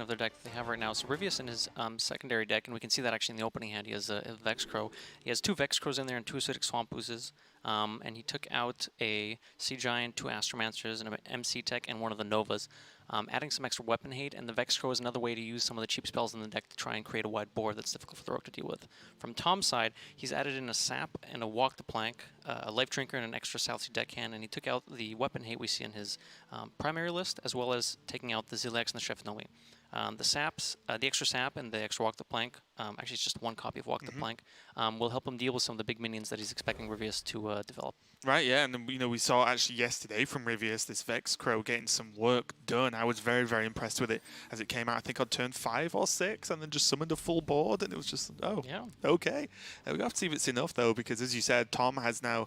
of their deck that they have right now. So Ryvius in his secondary deck, and we can see that actually in the opening hand, he has a Vex Crow. He has 2 Vex Crows in there and 2 Acidic Swamp Oozes. And he took out a Sea Giant, 2 Astromancers, and an MC Tech, and one of the Novas. Adding some extra weapon hate, and the Vex Crow is another way to use some of the cheap spells in the deck to try and create a wide board that's difficult for the Rogue to deal with. From Tom's side, he's added in a Sap and a Walk the Plank, a Life Drinker, and an extra South Sea deckhand, and he took out the weapon hate we see in his primary list, as well as taking out the Zilex and the Chef Noe. The saps, the extra sap and the extra Walk the Plank, actually it's just 1 copy of Walk the Plank, will help him deal with some of the big minions that he's expecting Ryvius to develop. Right, yeah, and you know, we saw actually yesterday from Ryvius this Vex Crow getting some work done. I was very, very impressed with it as it came out. I think on turn 5 or 6, and then just summoned a full board, and it was just, oh, yeah, okay. We have to see if it's enough though, because as you said, Tom has now,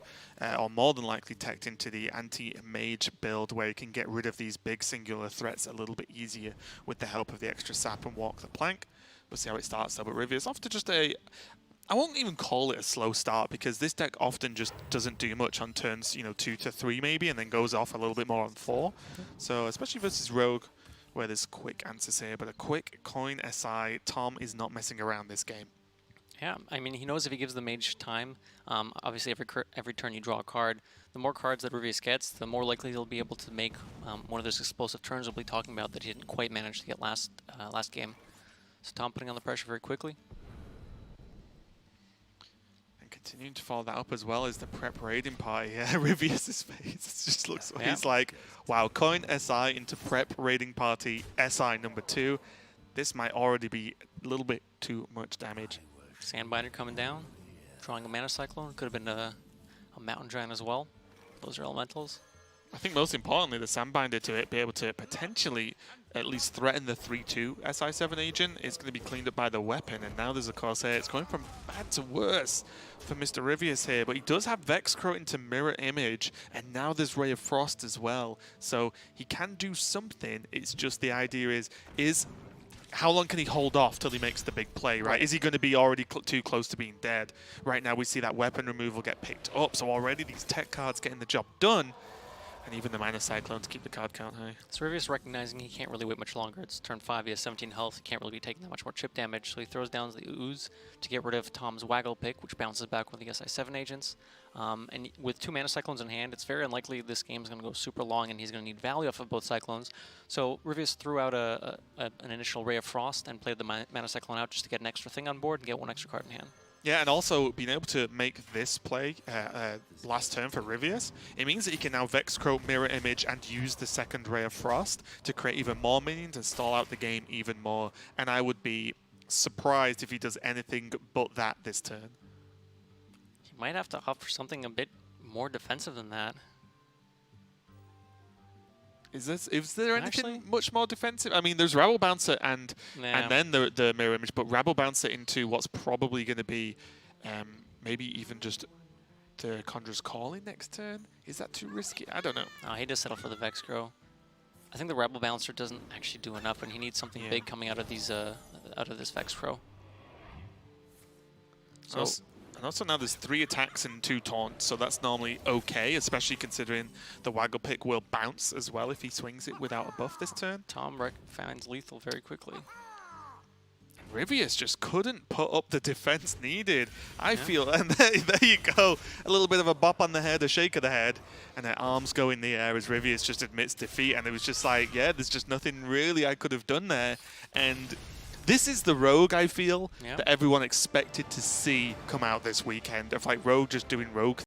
or more than likely, teched into the anti-mage build where he can get rid of these big singular threats a little bit easier with the help of the extra sap and Walk the Plank. We'll see how it starts though. But Ryvius off to just I won't even call it a slow start, because this deck often just doesn't do much on turns, 2 to 3 maybe, and then goes off a little bit more on 4. So especially versus Rogue, where there's quick answers here, but a quick coin SI, Tom is not messing around this game. Yeah, I mean, he knows if he gives the mage time, obviously every turn you draw a card, the more cards that Ryvius gets, the more likely he'll be able to make one of those explosive turns we'll be talking about that he didn't quite manage to get last game. So Tom putting on the pressure very quickly. Continuing to follow that up as well is the prep raiding party. Yeah, Ryvius' face it just looks. Yeah. He's like, wow, coin SI into prep raiding party SI number 2. This might already be a little bit too much damage. Sandbinder coming down, drawing a Mana Cyclone. Could have been a Mountain Giant as well. Those are elementals. I think most importantly, the Sandbinder to be able to potentially at least threaten the 3-2 SI7 agent is going to be cleaned up by the weapon, and now there's a Corsair. It's going from bad to worse for Mr. Ryvius here, but he does have Vex Crow into Mirror Image, and now there's Ray of Frost as well, so he can do something. It's just the idea is how long can he hold off till he makes the big play, right? Is he going to be already too close to being dead? Right now we see that weapon removal get picked up, so already these tech cards getting the job done. And even the Mana Cyclone to keep the card count high. So Ryvius recognizing he can't really wait much longer. It's turn 5, he has 17 health, he can't really be taking that much more chip damage, so he throws down the Ooze to get rid of Tom's Waggle Pick, which bounces back with the SI7 agents. And with 2 Mana Cyclones in hand, it's very unlikely this game is going to go super long and he's going to need value off of both Cyclones. So Ryvius threw out an initial Ray of Frost and played the Mana Cyclone out just to get an extra thing on board and get 1 extra card in hand. Yeah, and also being able to make this play last turn for Ryvius, it means that he can now Vex Crow, Mirror Image, and use the second Ray of Frost to create even more minions and stall out the game even more. And I would be surprised if he does anything but that this turn. He might have to opt for something a bit more defensive than that. Is there anything much more defensive? I mean, there's Rabble Bouncer and then the Mirror Image, but Rabble Bouncer into what's probably going to be maybe even just the Conjurer's Calling next turn? Is that too risky? I don't know. He does settle for the Vex Crow. I think the Rabble Bouncer doesn't actually do enough, and he needs something big coming out of these out of this Vex Crow. So. And also now there's 3 attacks and 2 taunts, so that's normally okay, especially considering the Waggle Pick will bounce as well if he swings it without a buff this turn. Tom finds lethal very quickly. Ryvius just couldn't put up the defense needed, I feel. And there you go. A little bit of a bop on the head, a shake of the head, and their arms go in the air as Ryvius just admits defeat. And it was just like, yeah, there's just nothing really I could have done there. And this is the Rogue, I feel, that everyone expected to see come out this weekend, of like Rogue just doing Rogue